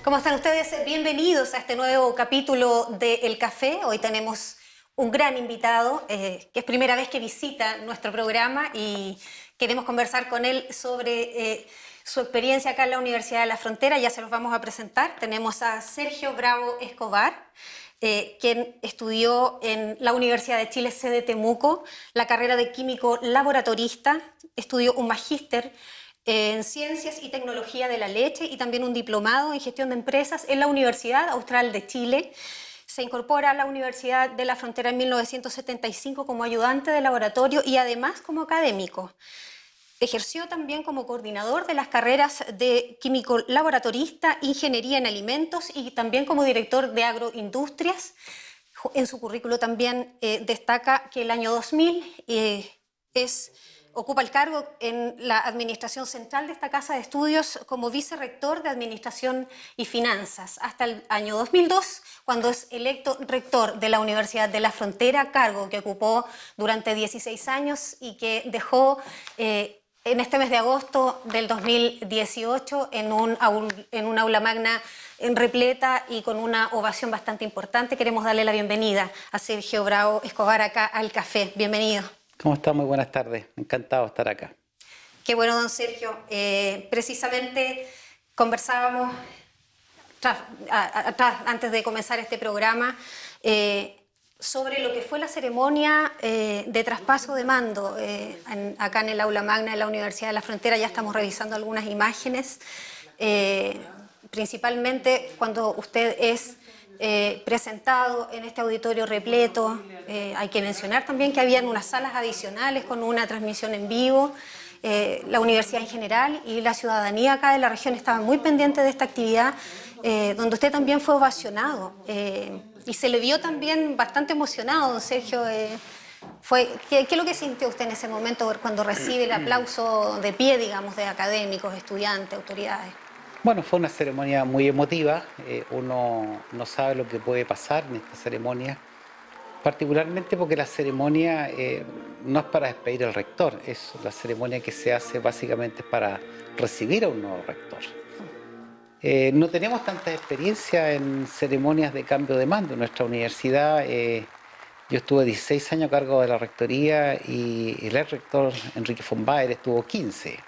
¿Cómo están ustedes? Bienvenidos a este nuevo capítulo de El Café. Hoy tenemos un gran invitado, que es primera vez que visita nuestro programa y queremos conversar con él sobre su experiencia acá en la Universidad de la Frontera. Ya se los vamos a presentar. Tenemos a Sergio Bravo Escobar, quien estudió en la Universidad de Chile, sede Temuco, la carrera de químico laboratorista, estudió un magíster en Ciencias y Tecnología de la Leche y también un diplomado en Gestión de Empresas en la Universidad Austral de Chile. Se incorpora a la Universidad de la Frontera en 1975 como ayudante de laboratorio y además como académico. Ejerció también como coordinador de las carreras de químico laboratorista, ingeniería en alimentos y también como director de agroindustrias. En su currículo también destaca que el año 2000 ocupa el cargo en la administración central de esta casa de estudios como vicerrector de Administración y Finanzas hasta el año 2002, cuando es electo rector de la Universidad de la Frontera, cargo que ocupó durante 16 años y que dejó en este mes de agosto del 2018 en un aula magna repleta y con una ovación bastante importante. Queremos darle la bienvenida a Sergio Bravo Escobar acá al Café. Bienvenido. ¿Cómo está? Muy buenas tardes. Encantado de estar acá. Qué bueno, don Sergio. Precisamente conversábamos antes de comenzar este programa sobre lo que fue la ceremonia de traspaso de mando acá en el aula magna de la Universidad de la Frontera. Ya estamos revisando algunas imágenes, principalmente cuando usted es presentado en este auditorio repleto. Hay que mencionar también que habían unas salas adicionales con una transmisión en vivo. La universidad en general y la ciudadanía acá de la región estaban muy pendientes de esta actividad, donde usted también fue ovacionado. Y se le vio también bastante emocionado, don Sergio. ¿Qué es lo que sintió usted en ese momento cuando recibe el aplauso de pie, digamos, de académicos, estudiantes, autoridades? Bueno, fue una ceremonia muy emotiva. Uno no sabe lo que puede pasar en esta ceremonia, particularmente porque la ceremonia no es para despedir al rector, es la ceremonia que se hace básicamente para recibir a un nuevo rector. No tenemos tanta experiencia en ceremonias de cambio de mando en nuestra universidad. Yo estuve 16 años a cargo de la rectoría y el ex rector Enrique von Baer estuvo 15.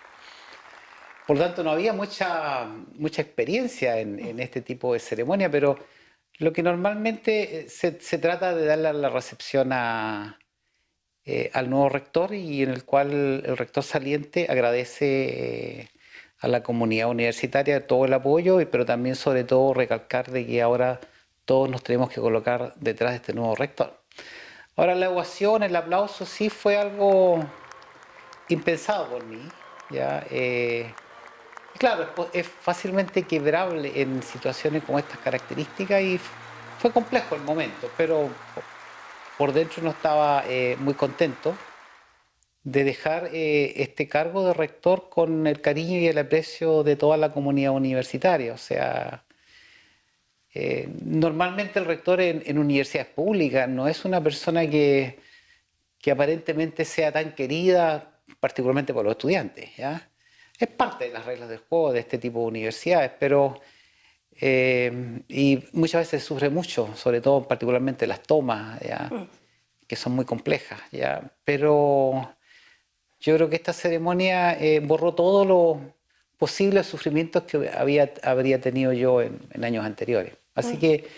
Por lo tanto, no había mucha experiencia en este tipo de ceremonia, pero lo que normalmente se trata de darle la recepción al nuevo rector, y en el cual el rector saliente agradece a la comunidad universitaria todo el apoyo, pero también sobre todo recalcar de que ahora todos nos tenemos que colocar detrás de este nuevo rector. Ahora, la ovación, el aplauso sí fue algo impensado por mí, ¿ya? Claro, es fácilmente quebrable en situaciones como estas características y fue complejo el momento, pero por dentro no estaba muy contento de dejar este cargo de rector con el cariño y el aprecio de toda la comunidad universitaria. O sea, normalmente el rector en universidades públicas no es una persona que aparentemente sea tan querida, particularmente por los estudiantes, ¿ya? Es parte de las reglas del juego de este tipo de universidades, pero y muchas veces sufre mucho, sobre todo particularmente las tomas, ¿ya? Que son muy complejas, ¿ya? Pero yo creo que esta ceremonia borró todos los posibles sufrimientos que habría tenido yo en años anteriores. Así que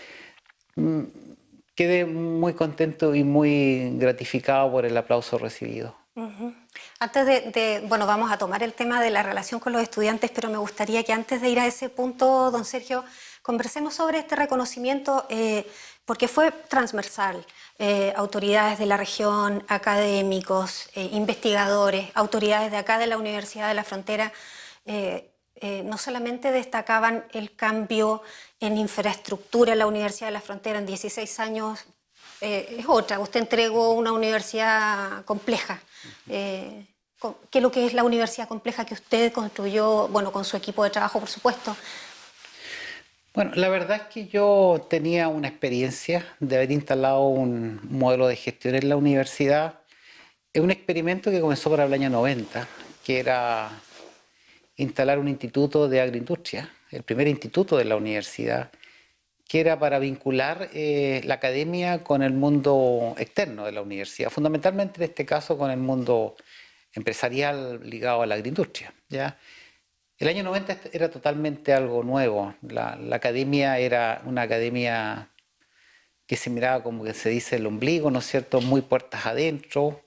quedé muy contento y muy gratificado por el aplauso recibido. Antes bueno, vamos a tomar el tema de la relación con los estudiantes, pero me gustaría que antes de ir a ese punto, don Sergio, conversemos sobre este reconocimiento, porque fue transversal. Autoridades de la región, académicos, investigadores, autoridades de acá de la Universidad de la Frontera, no solamente destacaban el cambio en infraestructura en la Universidad de la Frontera en 16 años, es otra. Usted entregó una universidad compleja. ¿Qué es lo que es la universidad compleja que usted construyó, bueno, con su equipo de trabajo, por supuesto? Bueno, la verdad es que yo tenía una experiencia de haber instalado un modelo de gestión en la universidad. Es un experimento que comenzó para el año 90, que era instalar un instituto de agroindustria, el primer instituto de la universidad, que era para vincular la academia con el mundo externo de la universidad, fundamentalmente en este caso con el mundo empresarial ligado a la agroindustria, ¿ya? El año 90 era totalmente algo nuevo. La academia era una academia que se miraba como que se dice el ombligo, ¿no es cierto?, muy puertas adentro.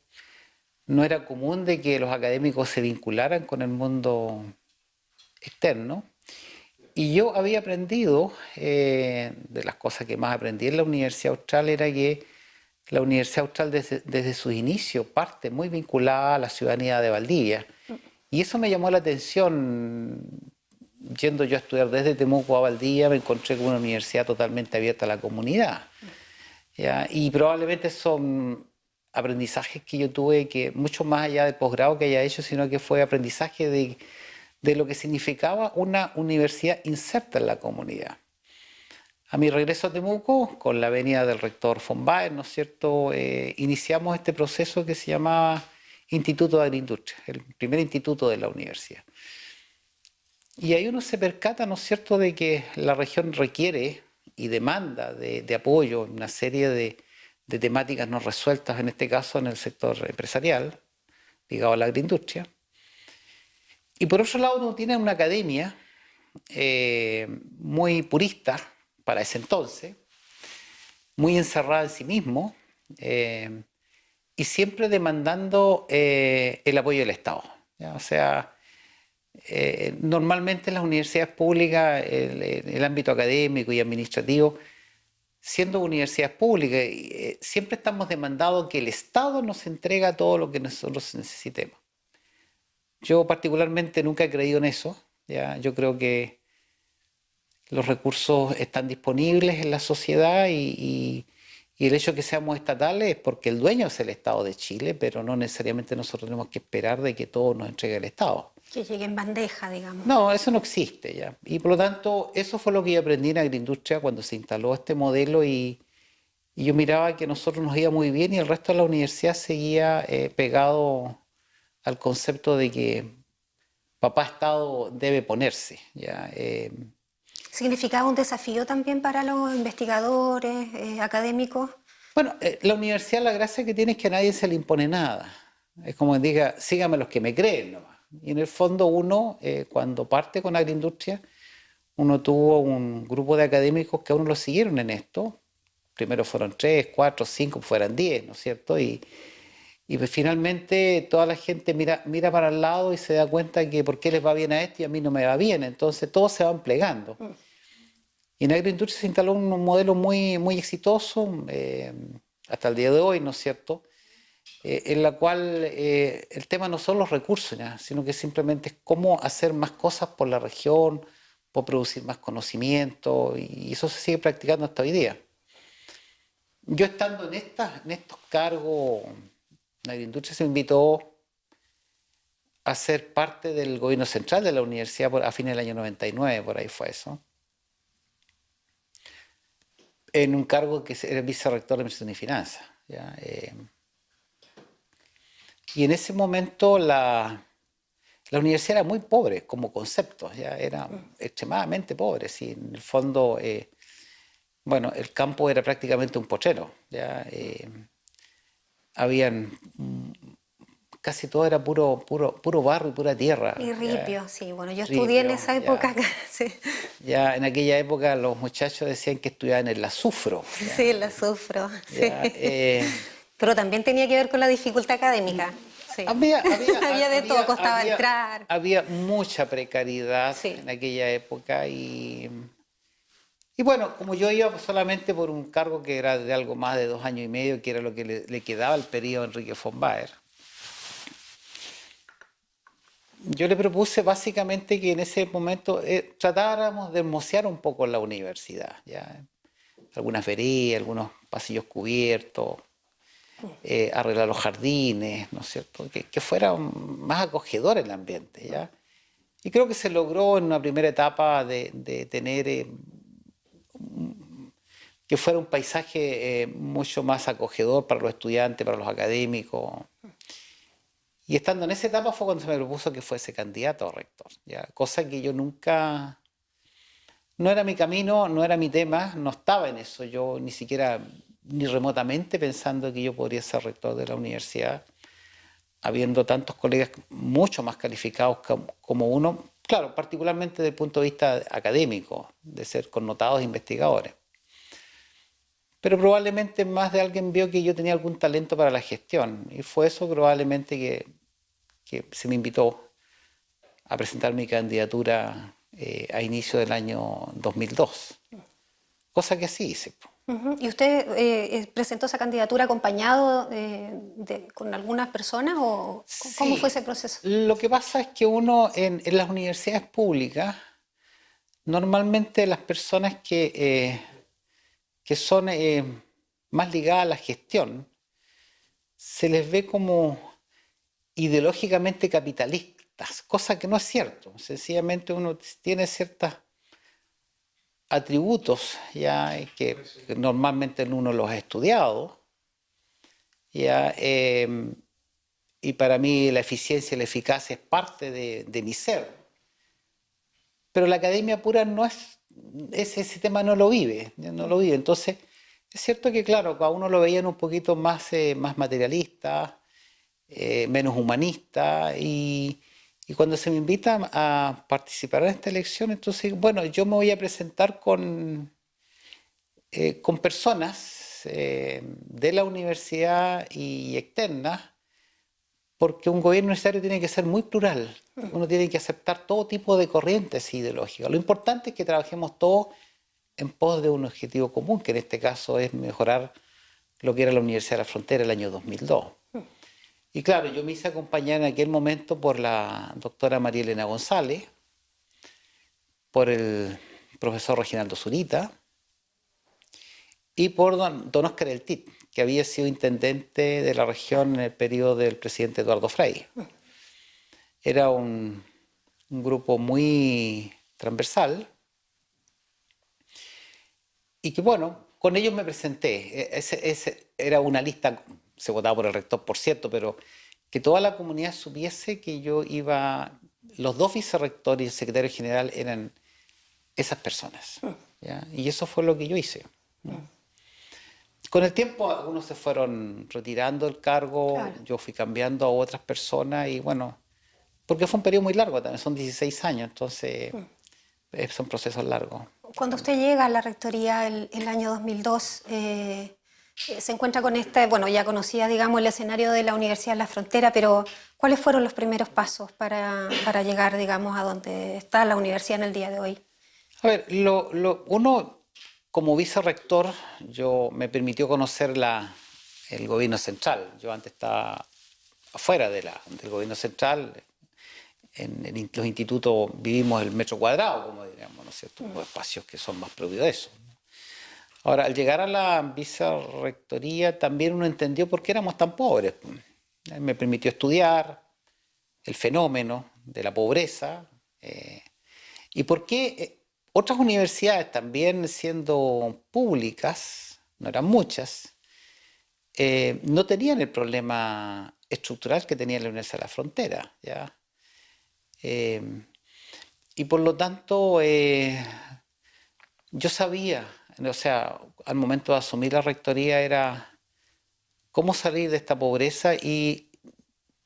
No era común de que los académicos se vincularan con el mundo externo. Y yo había aprendido, de las cosas que más aprendí en la Universidad Austral, era que la Universidad Austral desde sus inicios parte muy vinculada a la ciudadanía de Valdivia. Y eso me llamó la atención. Yendo yo a estudiar desde Temuco a Valdivia, me encontré con una universidad totalmente abierta a la comunidad, ¿ya? Y probablemente son aprendizajes que yo tuve, que mucho más allá del posgrado que haya hecho, sino que fue aprendizaje de lo que significaba una universidad inserta en la comunidad. A mi regreso a Temuco, con la venida del rector von Baer, ¿no es cierto?, iniciamos este proceso que se llamaba Instituto de Agroindustria, el primer instituto de la universidad. Y ahí uno se percata, ¿no es cierto?, de que la región requiere y demanda de apoyo en una serie de temáticas no resueltas, en este caso en el sector empresarial, ligado a la agroindustria. Y por otro lado uno tiene una academia muy purista para ese entonces, muy encerrada en sí mismo, y siempre demandando el apoyo del Estado, ¿ya? O sea, normalmente en las universidades públicas, el ámbito académico y administrativo, siendo universidades públicas, siempre estamos demandando que el Estado nos entregue todo lo que nosotros necesitemos. Yo particularmente nunca he creído en eso, ¿ya? Yo creo que los recursos están disponibles en la sociedad y el hecho de que seamos estatales es porque el dueño es el Estado de Chile, pero no necesariamente nosotros tenemos que esperar de que todo nos entregue el Estado. Que llegue en bandeja, digamos. No, eso no existe ya. Y por lo tanto, eso fue lo que yo aprendí en agroindustria cuando se instaló este modelo y yo miraba que nosotros nos iba muy bien y el resto de la universidad seguía pegado al concepto de que papá Estado debe ponerse, ¿ya? ¿Significaba un desafío también para los investigadores, académicos? Bueno, la universidad, la gracia que tiene es que a nadie se le impone nada. Es como que diga, síganme los que me creen nomás. Y en el fondo uno, cuando parte con agroindustria, uno tuvo un grupo de académicos que a uno lo siguieron en esto. Primero fueron 3, 4, 5, fueran 10, ¿no es cierto? Y pues finalmente toda la gente mira para el lado y se da cuenta que por qué les va bien a este y a mí no me va bien. Entonces todos se van plegando. Y en agroindustria se instaló un modelo muy, muy exitoso, hasta el día de hoy, ¿no es cierto?, en la cual el tema no son los recursos, ¿ya?, sino que simplemente es cómo hacer más cosas por la región, por producir más conocimiento, y eso se sigue practicando hasta hoy día. Yo estando en estos cargos, la agroindustria se me invitó a ser parte del gobierno central de la universidad a fines del año 99, por ahí fue eso, en un cargo que era vicerrector de Administración y Finanzas, ¿ya? Y en ese momento la universidad era muy pobre como concepto, ya era extremadamente pobre. Sí, en el fondo, bueno, el campo era prácticamente un potrero, ya habían casi todo era puro barro y pura tierra. Y ripio, sí. Bueno, yo Ripio, estudié en esa época. ya. Sí. Ya en aquella época los muchachos decían que estudiaban en el azufro. Ya. Sí, la sufro. Ya, Sí. Pero también tenía que ver con la dificultad académica. Sí. Había de todo, costaba entrar. Había mucha precariedad en aquella época y bueno, como yo iba solamente por un cargo que era de algo más de 2 años y medio, que era lo que le quedaba al periodo Enrique von Baer, yo le propuse básicamente que en ese momento tratáramos de hermosear un poco la universidad, ¿ya? Algunas veredas, algunos pasillos cubiertos, arreglar los jardines, ¿no es cierto? Que fuera más acogedor el ambiente, ¿ya? Y creo que se logró en una primera etapa de tener que fuera un paisaje mucho más acogedor para los estudiantes, para los académicos. Y estando en esa etapa fue cuando se me propuso que fuese candidato a rector, ¿ya? Cosa que yo nunca No era mi camino, no era mi tema, no estaba en eso. Yo ni siquiera, ni remotamente pensando que yo podría ser rector de la universidad, habiendo tantos colegas mucho más calificados como uno, claro, particularmente desde el punto de vista académico, de ser connotados investigadores. Pero probablemente más de alguien vio que yo tenía algún talento para la gestión, y fue eso probablemente que se me invitó a presentar mi candidatura a inicio del año 2002, cosa que sí hice. ¿Y usted presentó esa candidatura acompañado con algunas personas o cómo fue Sí, ese proceso? lo que pasa es que uno en las universidades públicas, normalmente las personas que son más ligadas a la gestión, se les ve como ideológicamente capitalistas, cosa que no es cierto. Sencillamente uno tiene ciertos atributos ya que normalmente uno los ha estudiado, ya, y para mí la eficiencia y la eficacia es parte de mi ser. Pero la academia pura no es, ese tema no lo vive, no lo vive. Entonces, es cierto que, claro, a uno lo veían un poquito más materialista, menos humanista, y cuando se me invita a participar en esta elección, entonces, bueno, yo me voy a presentar con personas de la universidad y externas, porque un gobierno universitario tiene que ser muy plural. Uno tiene que aceptar todo tipo de corrientes ideológicas. Lo importante es que trabajemos todos en pos de un objetivo común, que en este caso es mejorar lo que era la Universidad de la Frontera el año 2002. Y claro, yo me hice acompañar en aquel momento por la doctora María Elena González, por el profesor Reginaldo Zurita y por don Óscar Eltit, que había sido intendente de la región en el periodo del presidente Eduardo Frei. Era un grupo muy transversal y que, bueno, con ellos me presenté. Ese era una lista, se votaba por el rector, por cierto, pero que toda la comunidad supiese que yo iba, los dos vicerrectores y el secretario general eran esas personas, ¿ya? Y eso fue lo que yo hice. Con el tiempo algunos se fueron retirando del cargo, Claro. yo fui cambiando a otras personas y bueno, porque fue un periodo muy largo también, son 16 años, entonces son procesos largos. Cuando usted llega a la rectoría el año 2002, se encuentra con bueno, ya conocía, digamos, el escenario de la Universidad de la Frontera, pero ¿cuáles fueron los primeros pasos para llegar, digamos, a donde está la universidad en el día de hoy? A ver, uno como vicerrector, yo me permitió conocer el gobierno central. Yo antes estaba afuera del gobierno central. En los institutos vivimos el metro cuadrado, como diríamos, ¿no es cierto? Los espacios que son más propios de eso. Ahora, al llegar a la vicerrectoría, también uno entendió por qué éramos tan pobres. Me permitió estudiar el fenómeno de la pobreza y por qué otras universidades, también siendo públicas, no eran muchas, no tenían el problema estructural que tenía la Universidad de la Frontera, ¿ya? Y por lo tanto, yo sabía, o sea, al momento de asumir la rectoría era cómo salir de esta pobreza, y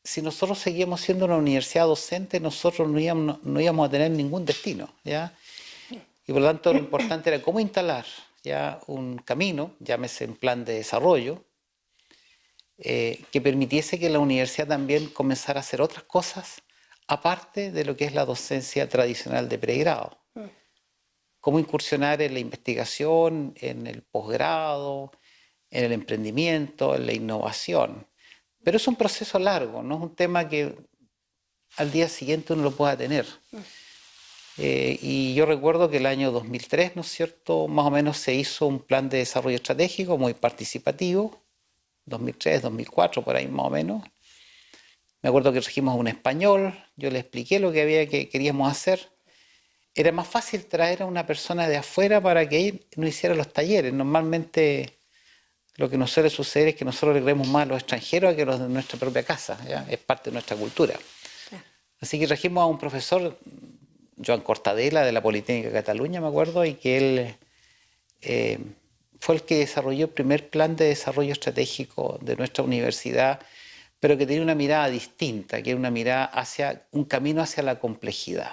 si nosotros seguíamos siendo una universidad docente, nosotros no íbamos a tener ningún destino, ¿ya? Y por lo tanto lo importante era cómo instalar ya un camino, llámese un plan de desarrollo, que permitiese que la universidad también comenzara a hacer otras cosas aparte de lo que es la docencia tradicional de pregrado. Cómo incursionar en la investigación, en el posgrado, en el emprendimiento, en la innovación. Pero es un proceso largo, no es un tema que al día siguiente uno lo pueda tener. Y yo recuerdo que el año 2003, ¿no es cierto?, más o menos se hizo un plan de desarrollo estratégico muy participativo, 2003, 2004, por ahí más o menos. Me acuerdo que trajimos un español, yo le expliqué lo que queríamos hacer. Era más fácil traer a una persona de afuera para que él nos hiciera los talleres. Normalmente lo que nos suele suceder es que nosotros le creemos más a los extranjeros que a los de nuestra propia casa, ¿ya? Es parte de nuestra cultura. Así que trajimos a un profesor Joan Cortadela de la Politécnica de Cataluña, me acuerdo, y que él fue el que desarrolló el primer plan de desarrollo estratégico de nuestra universidad, pero que tenía una mirada distinta, que era una mirada hacia un camino hacia la complejidad.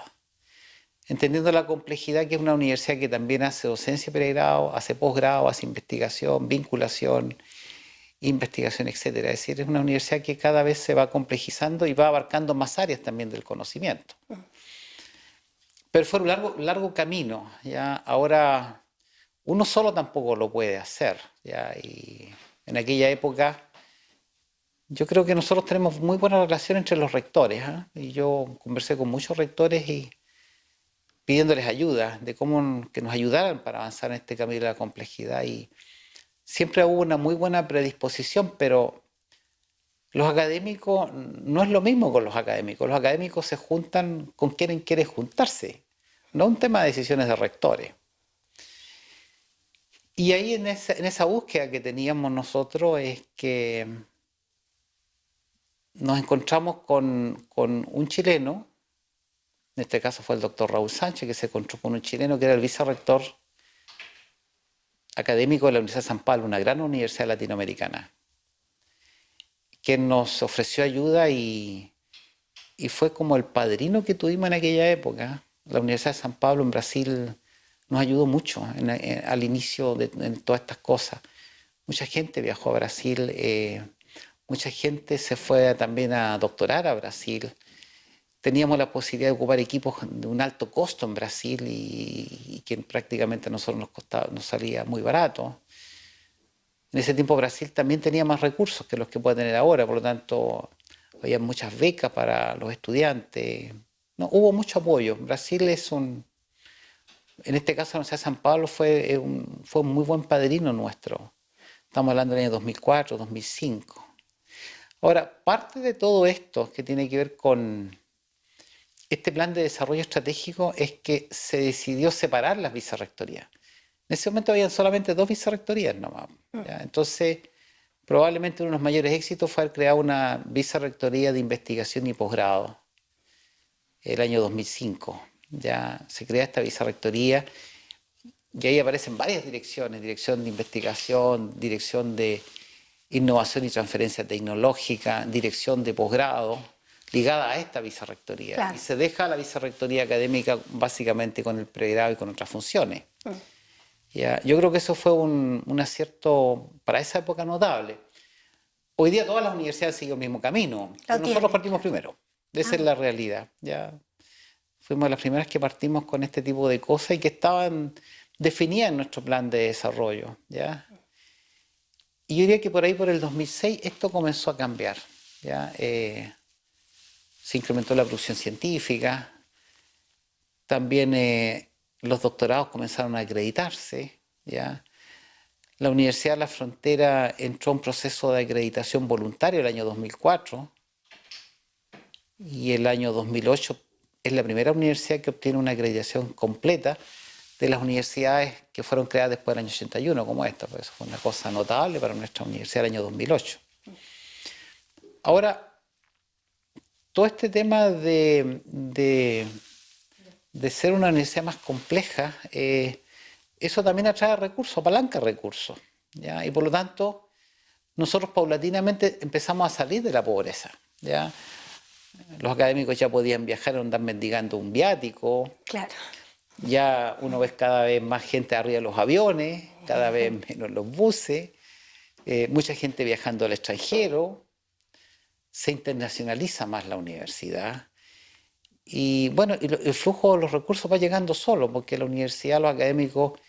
Entendiendo la complejidad, que es una universidad que también hace docencia pregrado, hace posgrado, hace investigación, vinculación, investigación, etcétera. Es decir, es una universidad que cada vez se va complejizando y va abarcando más áreas también del conocimiento. Pero fue un largo camino, ¿ya? Ahora, uno solo tampoco lo puede hacer, ¿ya? Y en aquella época, yo creo que nosotros tenemos muy buena relación entre los rectores, ¿eh? Y yo conversé con muchos rectores y pidiéndoles ayuda, de cómo que nos ayudaran para avanzar en este camino de la complejidad. Y siempre hubo una muy buena predisposición, pero los académicos, no es lo mismo con los académicos se juntan con quien quieren juntarse, no un tema de decisiones de rectores. Y ahí en esa búsqueda que teníamos nosotros es que nos encontramos con un chileno, en este caso fue el doctor Raúl Sánchez, que se encontró con un chileno que era el vicerrector académico de la Universidad de San Pablo, una gran universidad latinoamericana, que nos ofreció ayuda y fue como el padrino que tuvimos en aquella época. La Universidad de San Pablo en Brasil nos ayudó mucho al inicio de todas estas cosas. Mucha gente viajó a Brasil, mucha gente se fue también a doctorar a Brasil. Teníamos la posibilidad de ocupar equipos de un alto costo en Brasil y que prácticamente a nosotros nos salía muy barato. En ese tiempo Brasil también tenía más recursos que los que puede tener ahora, por lo tanto había muchas becas para los estudiantes. No, hubo mucho apoyo. Brasil en este caso la Universidad de San Pablo fue un muy buen padrino nuestro. Estamos hablando del año 2004, 2005. Ahora, parte de todo esto que tiene que ver con este plan de desarrollo estratégico es que se decidió separar las vicerrectorías. En ese momento habían solamente 2 vicerrectorías nomás, ¿ya? Entonces, probablemente uno de los mayores éxitos fue haber creado una vicerrectoría de investigación y posgrado el año 2005. Ya se crea esta vicerrectoría y ahí aparecen varias direcciones: dirección de investigación, dirección de innovación y transferencia tecnológica, dirección de posgrado, ligada a esta vicerrectoría. Claro. Y se deja la vicerrectoría académica básicamente con el pregrado y con otras funciones. Ya, yo creo que eso fue un acierto para esa época notable. Hoy día todas las universidades siguen el mismo camino. Nosotros partimos primero. Esa es la realidad. Ya fuimos las primeras que partimos con este tipo de cosas y que estaban definidas en nuestro plan de desarrollo, ¿ya? Y yo diría que por ahí, por el 2006, esto comenzó a cambiar, ¿ya? Se incrementó la producción científica, también los doctorados comenzaron a acreditarse, ¿ya? La Universidad de la Frontera entró en un proceso de acreditación voluntario el año 2004 y el año 2008 es la primera universidad que obtiene una acreditación completa de las universidades que fueron creadas después del año 81, como esta. Pues eso fue una cosa notable para nuestra universidad el año 2008. Ahora, todo este tema de ser una universidad más compleja, eso también atrae recursos, apalanca recursos, ¿ya? Y por lo tanto, nosotros paulatinamente empezamos a salir de la pobreza, ¿ya? Los académicos ya podían viajar o andar mendigando un viático. Claro. Ya uno ve cada vez más gente arriba de los aviones, cada vez menos los buses, mucha gente viajando al extranjero, se internacionaliza más la universidad. Y bueno, el flujo de los recursos va llegando solo, porque la universidad, los académicos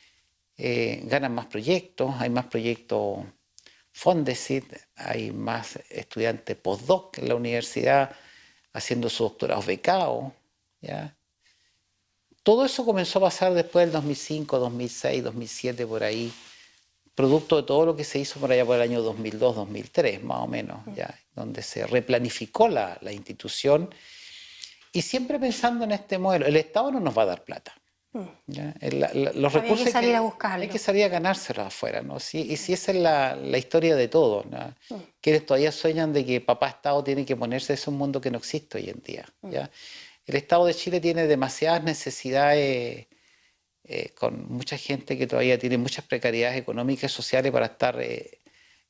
ganan más proyectos, hay más proyectos Fondesit, hay más estudiantes postdoc en la universidad haciendo sus doctorados becados, ¿ya? Todo eso comenzó a pasar después del 2005, 2006, 2007, por ahí, producto de todo lo que se hizo por allá por el año 2002, 2003, más o menos, ¿ya? Donde se replanificó la institución y siempre pensando en este modelo. El Estado no nos va a dar plata, ¿ya? Los recursos hay que salir a buscarlos. Hay que salir a ganárselos afuera, ¿no? Y si esa es la historia de todos, ¿no? Quienes todavía sueñan de que papá Estado tiene que ponerse, es un mundo que no existe hoy en día, ¿ya? el Estado de Chile tiene demasiadas necesidades, con mucha gente que todavía tiene muchas precariedades económicas y sociales para estar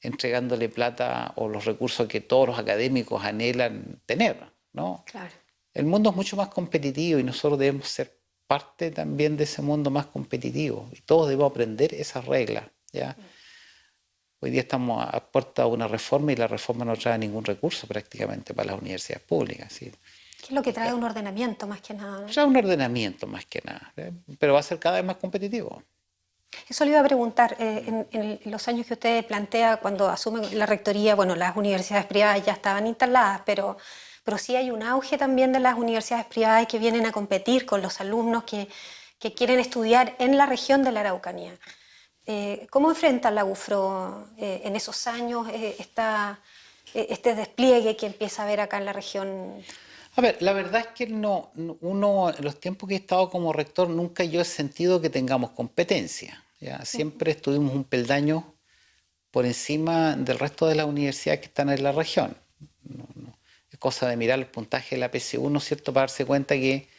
entregándole plata o los recursos que todos los académicos anhelan tener, ¿no? Claro. El mundo es mucho más competitivo y nosotros debemos ser parte también de ese mundo más competitivo y todos debemos aprender esas reglas, ¿ya? Hoy día estamos a puerta de una reforma y la reforma no trae ningún recurso prácticamente para las universidades públicas, ¿sí? ¿Qué es lo que trae un ordenamiento más que nada, ¿no? Trae un ordenamiento más que nada, pero va a ser cada vez más competitivo. Eso le iba a preguntar, en los años que usted plantea cuando asume la rectoría, bueno, las universidades privadas ya estaban instaladas, pero sí hay un auge también de las universidades privadas que vienen a competir con los alumnos que quieren estudiar en la región de la Araucanía. ¿Cómo enfrenta la UFRO en esos años este despliegue que empieza a haber acá en la región? A ver, la verdad es que uno, en los tiempos que he estado como rector, nunca yo he sentido que tengamos competencia, ¿ya? Siempre estuvimos un peldaño por encima del resto de las universidades que están en la región. Es cosa de mirar el puntaje de la PSU, ¿no es cierto?, para darse cuenta que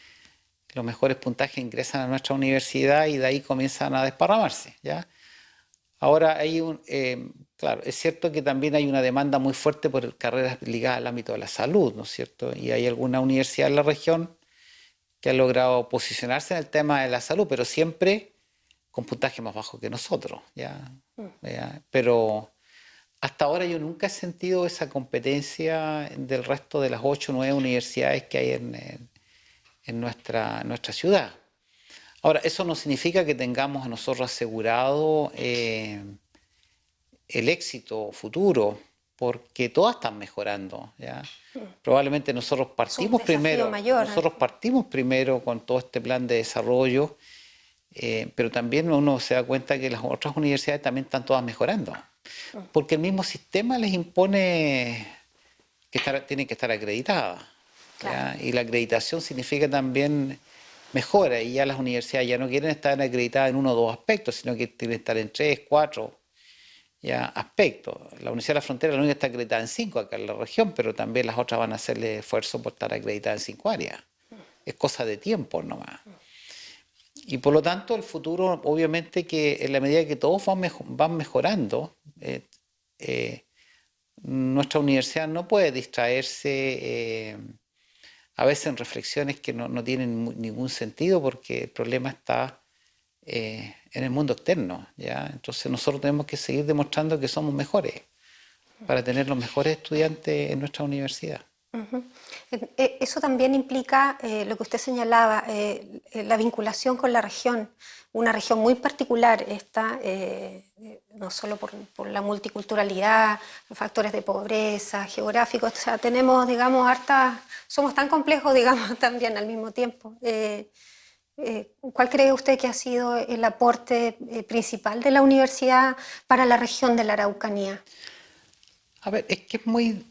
los mejores puntajes ingresan a nuestra universidad y de ahí comienzan a desparramarse, ¿ya? Ahora claro, es cierto que también hay una demanda muy fuerte por carreras ligadas al ámbito de la salud, ¿no es cierto? Y hay alguna universidad en la región que ha logrado posicionarse en el tema de la salud, pero siempre con puntaje más bajo que nosotros, ¿ya? Pero hasta ahora yo nunca he sentido esa competencia del resto de las 8 o 9 universidades que hay en nuestra ciudad. Ahora, eso no significa que tengamos a nosotros asegurado el éxito futuro, porque todas están mejorando, ¿ya? Probablemente nosotros partimos primero con todo este plan de desarrollo, pero también uno se da cuenta que las otras universidades también están todas mejorando, porque el mismo sistema les impone que tienen que estar acreditadas, ¿ya? Y la acreditación significa también mejora, y ya las universidades ya no quieren estar acreditadas en 1 o 2 aspectos, sino que quieren estar en 3, 4 ya, aspectos. La Universidad de la Frontera, la única está acreditada en 5 acá en la región, pero también las otras van a hacerle esfuerzo por estar acreditadas en 5 áreas. Es cosa de tiempo nomás. Y por lo tanto, el futuro, obviamente que en la medida que todos van mejorando, nuestra universidad no puede distraerse a veces en reflexiones que no tienen ningún sentido, porque el problema está en el mundo externo, ¿ya? Entonces nosotros tenemos que seguir demostrando que somos mejores para tener los mejores estudiantes en nuestra universidad. Eso también implica lo que usted señalaba, la vinculación con la región, una región muy particular esta, no solo por la multiculturalidad, los factores de pobreza, geográficos, o sea, tenemos, digamos, somos tan complejos, digamos, también al mismo tiempo. ¿Cuál cree usted que ha sido el aporte principal de la universidad para la región de la Araucanía? A ver, es que es muy...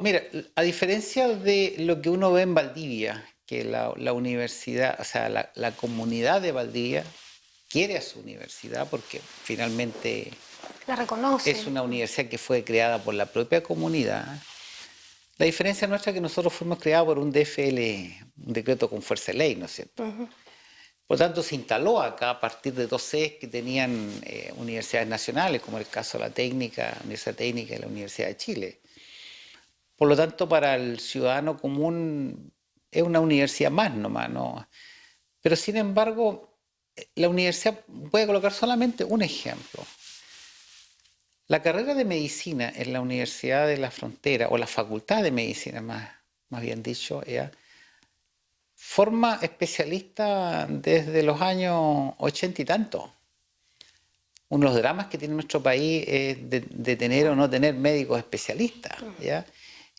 Mira, a diferencia de lo que uno ve en Valdivia, que la universidad, o sea, la comunidad de Valdivia quiere a su universidad porque finalmente la reconoce. Es una universidad que fue creada por la propia comunidad. La diferencia nuestra es que nosotros fuimos creados por un DFL, un decreto con fuerza de ley, ¿no es cierto? Por lo tanto, se instaló acá a partir de 2 sedes que tenían universidades nacionales, como el caso de la Universidad Técnica y la Universidad de Chile. Por lo tanto, para el ciudadano común es una universidad más nomás, ¿no? Pero sin embargo, la universidad, voy a colocar solamente un ejemplo. La carrera de medicina en la Universidad de la Frontera, o la Facultad de Medicina, más bien dicho, forma especialistas desde los años 80 y tanto. Uno de los dramas que tiene nuestro país es de tener o no tener médicos especialistas, ¿ya?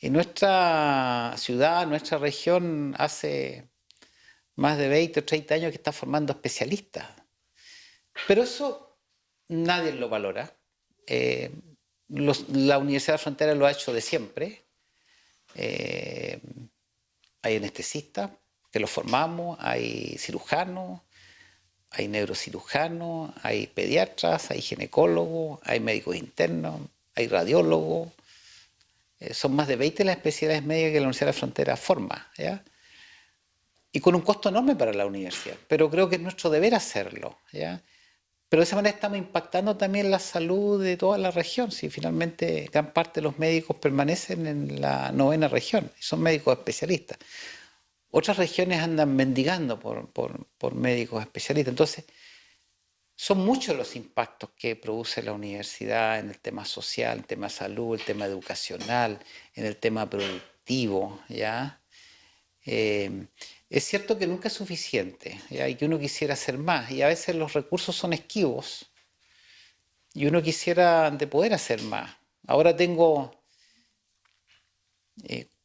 En nuestra ciudad, nuestra región, hace más de 20 o 30 años que está formando especialistas. Pero eso nadie lo valora. La Universidad de la Frontera lo ha hecho de siempre. Hay anestesistas que los formamos, hay cirujanos, hay neurocirujanos, hay pediatras, hay ginecólogos, hay médicos internos, hay radiólogos. Son más de 20 las especialidades médicas que la Universidad de la Frontera forma, ¿ya? Y con un costo enorme para la universidad, pero creo que es nuestro deber hacerlo, ¿ya? Pero de esa manera estamos impactando también la salud de toda la región, si finalmente gran parte de los médicos permanecen en la 9ª región, y son médicos especialistas. Otras regiones andan mendigando por médicos especialistas, entonces son muchos los impactos que produce la universidad en el tema social, en el tema salud, el tema educacional, en el tema productivo, ¿ya? Es cierto que nunca es suficiente, ¿ya? Y que uno quisiera hacer más, y a veces los recursos son esquivos, y uno quisiera de poder hacer más. Ahora tengo,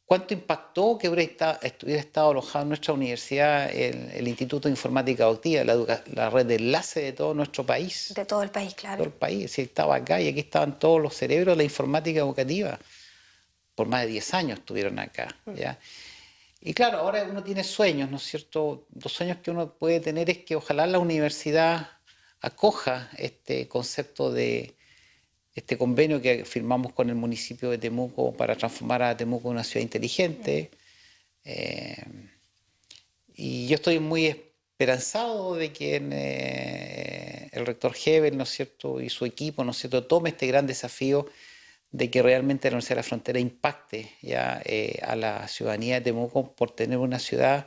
¿cuánto impactó que hubiera estado alojado en nuestra universidad el Instituto de Informática Adoptiva, la red de enlace de todo nuestro país? De todo el país, Todo claro. el país, si estaba acá y aquí estaban todos los cerebros de la informática educativa. Por más de 10 años estuvieron acá, ¿ya? Y claro, ahora uno tiene sueños, ¿no es cierto? Los sueños que uno puede tener es que ojalá la universidad acoja este concepto de este convenio que firmamos con el municipio de Temuco para transformar a Temuco en una ciudad inteligente. Y yo estoy muy esperanzado de que el rector Hebel, ¿no es cierto?, y su equipo, ¿no es cierto?, tome este gran desafío de que realmente la Universidad de la Frontera impacte ya a la ciudadanía de Temuco por tener una ciudad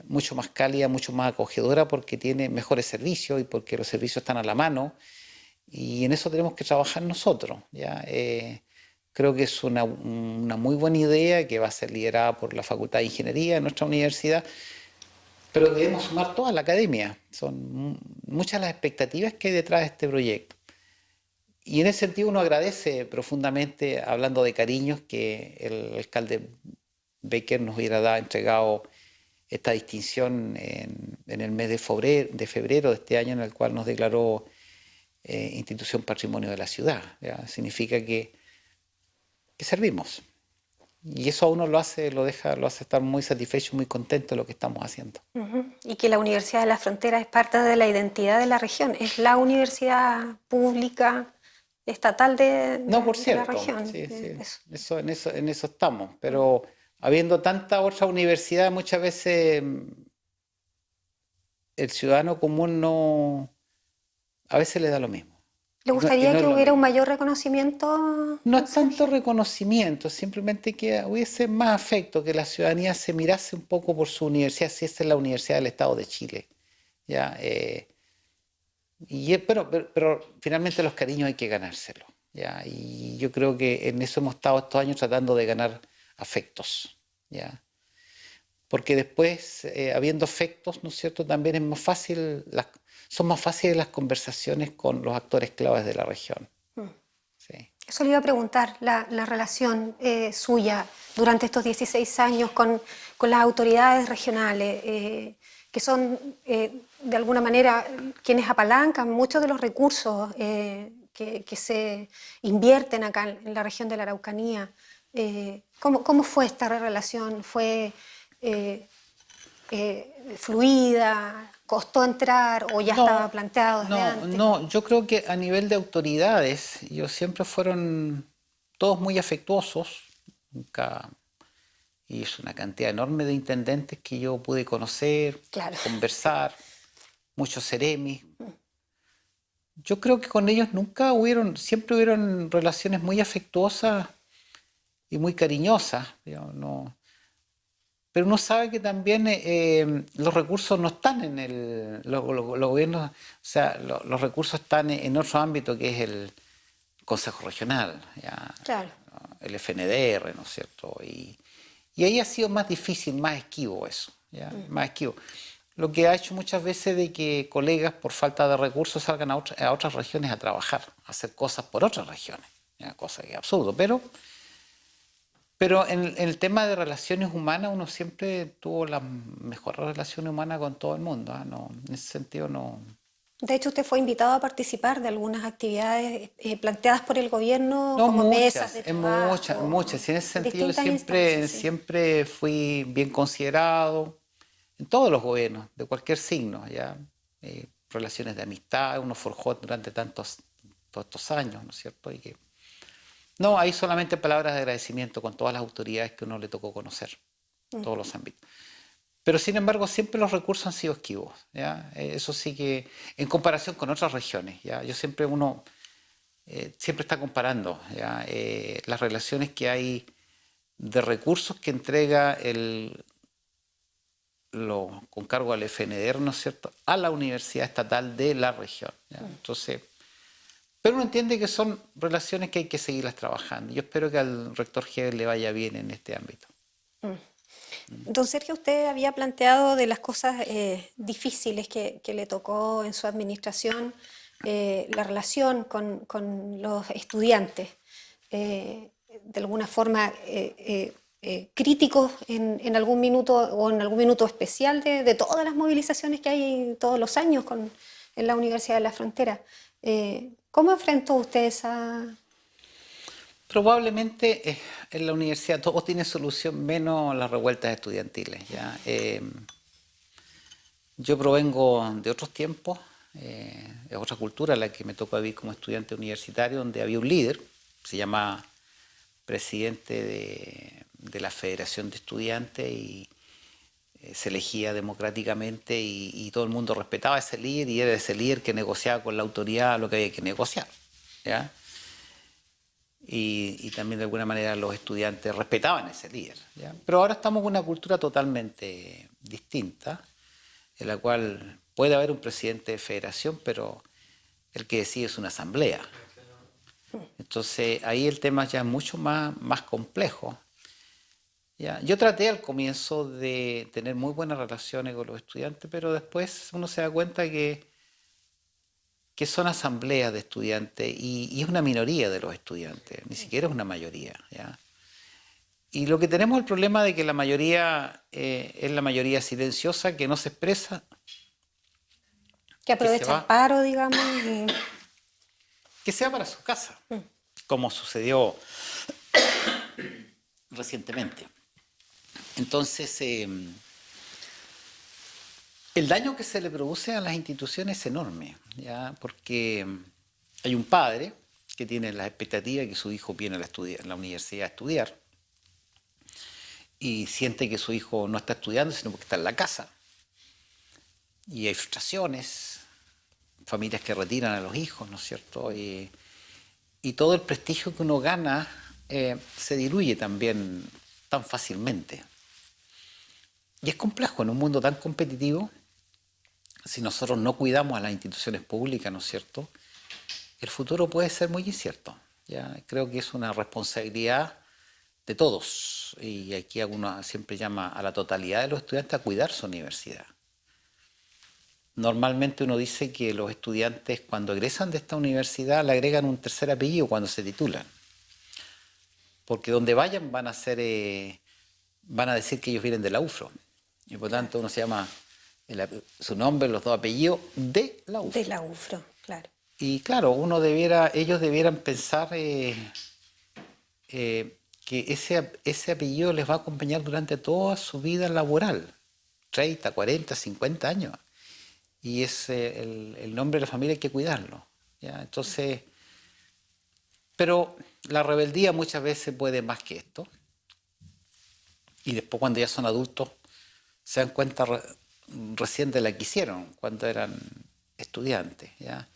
mucho más cálida, mucho más acogedora, porque tiene mejores servicios y porque los servicios están a la mano, y en eso tenemos que trabajar nosotros, ¿ya? Creo que es una muy buena idea que va a ser liderada por la Facultad de Ingeniería de nuestra universidad, pero debemos sumar toda la academia. Son muchas las expectativas que hay detrás de este proyecto. Y en ese sentido uno agradece profundamente, hablando de cariños, que el alcalde Baker nos hubiera entregado esta distinción en el mes de febrero de este año, en el cual nos declaró institución patrimonio de la ciudad, ¿ya? Significa que servimos. Y eso a uno lo hace estar muy satisfecho, muy contento de lo que estamos haciendo. Y que la Universidad de la Frontera es parte de la identidad de la región, es la universidad pública estatal No, por de la cierto, región. sí, sí, Eso. en eso estamos, pero habiendo tanta otra universidad, muchas veces el ciudadano común no, a veces le da lo mismo. ¿Le Y gustaría no es que lo hubiera un mismo. mayor reconocimiento? No es tanto Sergio? reconocimiento, simplemente que hubiese más afecto, que la ciudadanía se mirase un poco por su universidad, si esta es la Universidad del Estado de Chile. ¿Ya? Pero finalmente los cariños hay que ganárselos, ¿ya? Y yo creo que en eso hemos estado estos años tratando de ganar afectos, ¿ya? Porque después, habiendo afectos, ¿no es cierto?, también es más fácil, son más fáciles las conversaciones con los actores claves de la región. Sí. Eso le iba a preguntar, la relación suya durante estos 16 años con las autoridades regionales, que son de alguna manera quienes apalancan muchos de los recursos que se invierten acá en la región de la Araucanía. ¿Cómo fue esta relación? ¿Fue fluida? ¿Costó entrar o ya estaba planteado desde antes? No, yo creo que a nivel de autoridades, ellos siempre fueron todos muy afectuosos. Nunca hizo una cantidad enorme de intendentes que yo pude conocer, Claro. conversar, muchos seremis. Yo creo que con ellos siempre hubieron relaciones muy afectuosas y muy cariñosas, digamos, no. Pero uno sabe que también los recursos no están en los gobiernos, o sea, los recursos están en otro ámbito que es el Consejo Regional, ¿ya? Claro. El FNDR, ¿no es cierto? Y ahí ha sido más difícil, más esquivo eso, ¿ya? Más esquivo. Lo que ha hecho muchas veces de que colegas por falta de recursos salgan a otras regiones a trabajar, a hacer cosas por otras regiones, ¿ya? Cosa que es absurdo, pero en el tema de relaciones humanas uno siempre tuvo la mejor relación humana con todo el mundo, ¿ah? No, en ese sentido no. De hecho, usted fue invitado a participar de algunas actividades planteadas por el gobierno No, como mesas de muchas. trabajo, Y en ese en sentido distintas instancias. Sí. siempre fui bien considerado en todos los gobiernos, de cualquier signo, ¿ya? Relaciones de amistad, uno forjó durante todos estos años, ¿no es cierto? No, hay solamente palabras de agradecimiento con todas las autoridades que uno le tocó conocer, todos los ámbitos. Pero sin embargo, siempre los recursos han sido esquivos, ¿ya? Eso sí que, en comparación con otras regiones, ¿ya? Uno siempre está comparando, ¿ya? Las relaciones que hay de recursos que entrega con cargo al FNDR, ¿no es cierto?, a la Universidad Estatal de la región, ¿ya? Entonces, pero uno entiende que son relaciones que hay que seguirlas trabajando. Yo espero que al rector Hebel le vaya bien en este ámbito. Don Sergio, usted había planteado de las cosas difíciles que le tocó en su administración, la relación con los estudiantes, de alguna forma críticos en algún minuto o en algún minuto especial de todas las movilizaciones que hay todos los años en la Universidad de la Frontera. ¿Cómo enfrentó usted esa...? Probablemente en la universidad todo tiene solución menos las revueltas estudiantiles, ¿ya? Yo provengo de otros tiempos, es otra cultura la que me tocó vivir como estudiante universitario, donde había un líder, se llama presidente de la Federación de Estudiantes y se elegía democráticamente y todo el mundo respetaba a ese líder y era ese líder que negociaba con la autoridad lo que había que negociar, ¿ya? Y también de alguna manera los estudiantes respetaban a ese líder, ¿ya? Pero ahora estamos con una cultura totalmente distinta, en la cual puede haber un presidente de federación, pero el que decide es una asamblea. Entonces ahí el tema ya es mucho más complejo, ¿ya? Yo traté al comienzo de tener muy buenas relaciones con los estudiantes, pero después uno se da cuenta que son asambleas de estudiantes y es una minoría de los estudiantes, ni siquiera es una mayoría, ¿ya? Y lo que tenemos es el problema de que la mayoría es la mayoría silenciosa, que no se expresa. Que aprovecha el paro, digamos. Que se va para su casa, como sucedió recientemente. Entonces, el daño que se le produce a las instituciones es enorme, ¿ya? Porque hay un padre que tiene la expectativa de que su hijo viene a la universidad a estudiar y siente que su hijo no está estudiando, sino porque está en la casa. Y hay frustraciones, familias que retiran a los hijos, ¿no es cierto? Y todo el prestigio que uno gana se diluye también tan fácilmente. Y es complejo en un mundo tan competitivo. Si nosotros no cuidamos a las instituciones públicas, ¿no es cierto?, el futuro puede ser muy incierto, ¿ya? Creo que es una responsabilidad de todos, y aquí uno siempre llama a la totalidad de los estudiantes a cuidar su universidad. Normalmente uno dice que los estudiantes cuando egresan de esta universidad le agregan un tercer apellido cuando se titulan, porque donde vayan van a decir que ellos vienen de la UFRO, y por tanto uno se llama su nombre, los dos apellidos de la UFRO. De la UFRO, claro. Y claro, ellos debieran pensar que ese apellido les va a acompañar durante toda su vida laboral, 30, 40, 50 años. Y es el nombre de la familia, hay que cuidarlo, ¿ya? Entonces, pero la rebeldía muchas veces puede más que esto. Y después cuando ya son adultos se dan cuenta recién de la que hicieron cuando eran estudiantes, ¿ya?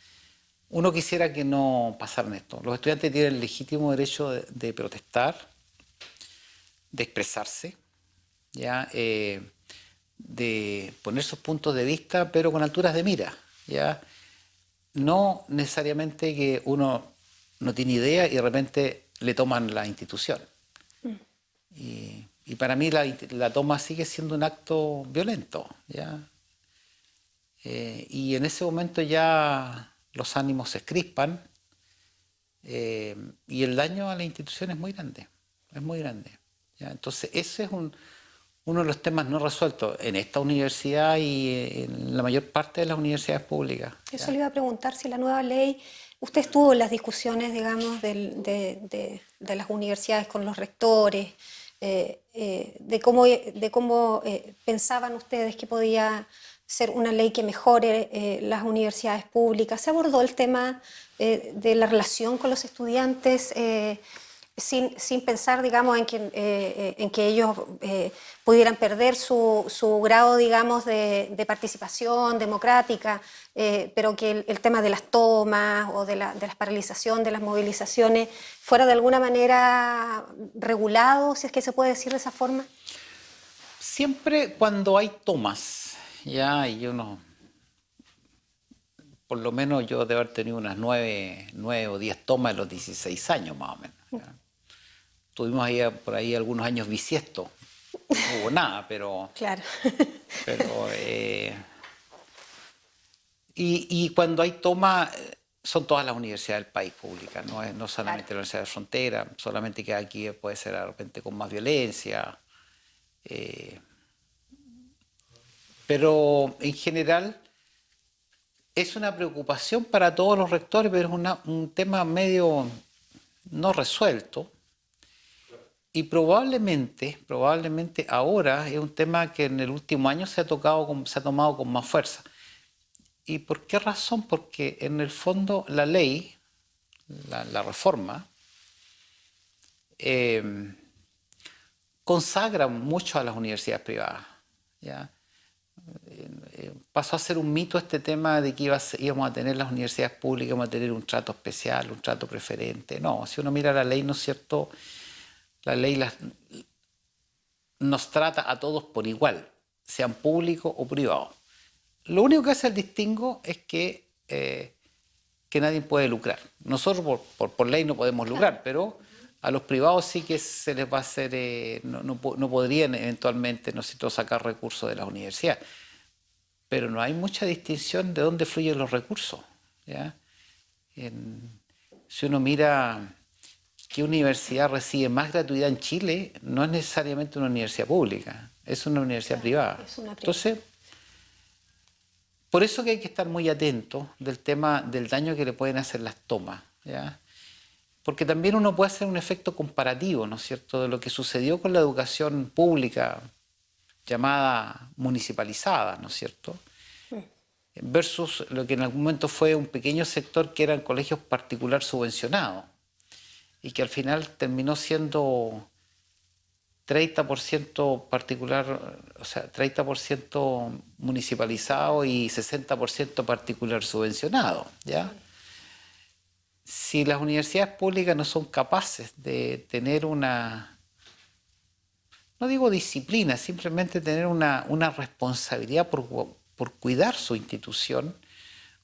Uno quisiera que no pasaran esto. Los estudiantes tienen el legítimo derecho de protestar, de expresarse, ¿ya? De poner sus puntos de vista, pero con alturas de mira, ¿ya? No necesariamente que uno no tiene idea y de repente le toman la institución. Y para mí la toma sigue siendo un acto violento, ¿ya? Y en ese momento ya los ánimos se crispan y el daño a la institución es muy grande, ¿ya? Entonces ese es uno de los temas no resueltos en esta universidad y en la mayor parte de las universidades públicas, ¿ya? Eso le iba a preguntar si la nueva ley, usted estuvo en las discusiones, digamos, de las universidades con los rectores, de cómo pensaban ustedes que podía ser una ley que mejore las universidades públicas. ¿Se abordó el tema de la relación con los estudiantes? sin pensar, digamos, en que ellos pudieran perder su grado, digamos, de participación democrática, pero que el tema de las tomas o de las paralizaciones, de las movilizaciones, fuera de alguna manera regulado, si es que se puede decir de esa forma. Siempre cuando hay tomas, ya, y uno, por lo menos yo debo haber tenido unas 9 o 10 tomas en los 16 años más o menos. ¿Ya? Tuvimos ahí, por ahí algunos años bisiestos, no hubo nada, pero... Claro. pero y cuando hay tomas, son todas las universidades del país públicas, no solamente Claro. la Universidad de Frontera, solamente que aquí puede ser de repente con más violencia. Pero en general es una preocupación para todos los rectores, pero es un tema medio no resuelto. Y probablemente ahora es un tema que en el último año se ha tomado con más fuerza. ¿Y por qué razón? Porque en el fondo la ley, la reforma, consagra mucho a las universidades privadas. ¿Ya? Pasó a ser un mito este tema de que íbamos a tener las universidades públicas, íbamos a tener un trato especial, un trato preferente. No, si uno mira la ley, ¿no es cierto? La ley nos trata a todos por igual, sean públicos o privados. Lo único que hace el distingo es que nadie puede lucrar. Nosotros por ley no podemos lucrar, pero a los privados sí que se les va a hacer, no podrían eventualmente, ¿no es cierto?, sacar recursos de las universidades. Pero no hay mucha distinción de dónde fluyen los recursos. ¿Ya? Si uno mira qué universidad recibe más gratuidad en Chile, no es necesariamente una universidad pública, es una universidad privada. Entonces, por eso que hay que estar muy atentos del tema del daño que le pueden hacer las tomas. ¿Ya? Porque también uno puede hacer un efecto comparativo, ¿no es cierto?, de lo que sucedió con la educación pública llamada municipalizada, ¿no es cierto?, versus lo que en algún momento fue un pequeño sector que eran colegios particular subvencionados y que al final terminó siendo 30% particular, o sea, 30% municipalizado y 60% particular subvencionado, ¿ya? Si las universidades públicas no son capaces de tener una, no digo disciplina, simplemente tener una responsabilidad por cuidar su institución,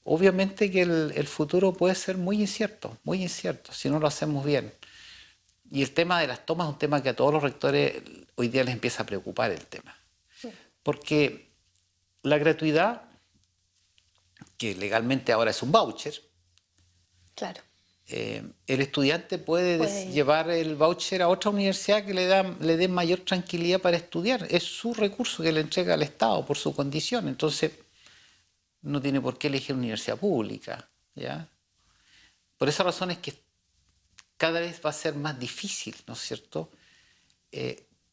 obviamente que el futuro puede ser muy incierto si no lo hacemos bien. Y el tema de las tomas es un tema que a todos los rectores hoy día les empieza a preocupar el tema. Sí. Porque la gratuidad, que legalmente ahora es un voucher, claro, el estudiante puede llevar el voucher a otra universidad que le dé mayor tranquilidad para estudiar. Es su recurso que le entrega al Estado por su condición. Entonces, no tiene por qué elegir una universidad pública. ¿Ya? Por esa razón es que cada vez va a ser más difícil, ¿no es cierto?,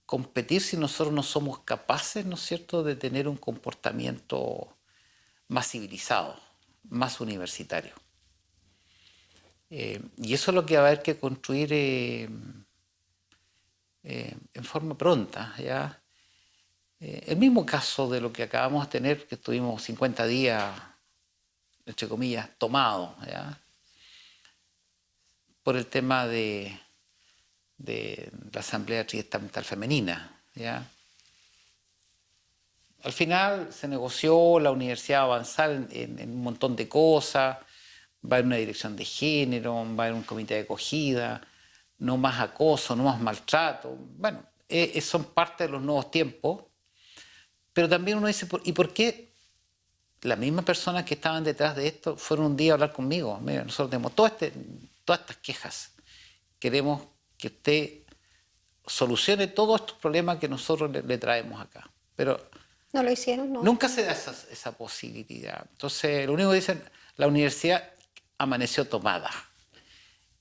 competir si nosotros no somos capaces, ¿no es cierto?, de tener un comportamiento más civilizado, más universitario. Y eso es lo que va a haber que construir en forma pronta. ¿Ya? El mismo caso de lo que acabamos de tener, que estuvimos 50 días, entre comillas, tomados, ¿ya?, por el tema de la Asamblea Triestamental Femenina. ¿Ya? Al final se negoció, la universidad va a avanzar en un montón de cosas, va a haber una dirección de género, va a haber un comité de acogida, no más acoso, no más maltrato. Bueno, son parte de los nuevos tiempos, pero también uno dice, ¿y por qué las mismas personas que estaban detrás de esto fueron un día a hablar conmigo? Mira, nosotros tenemos todas estas quejas, queremos que usted solucione todos estos problemas que nosotros le traemos acá. Pero no lo hicieron, no. Nunca se da esa posibilidad. Entonces, lo único que dicen, la universidad amaneció tomada.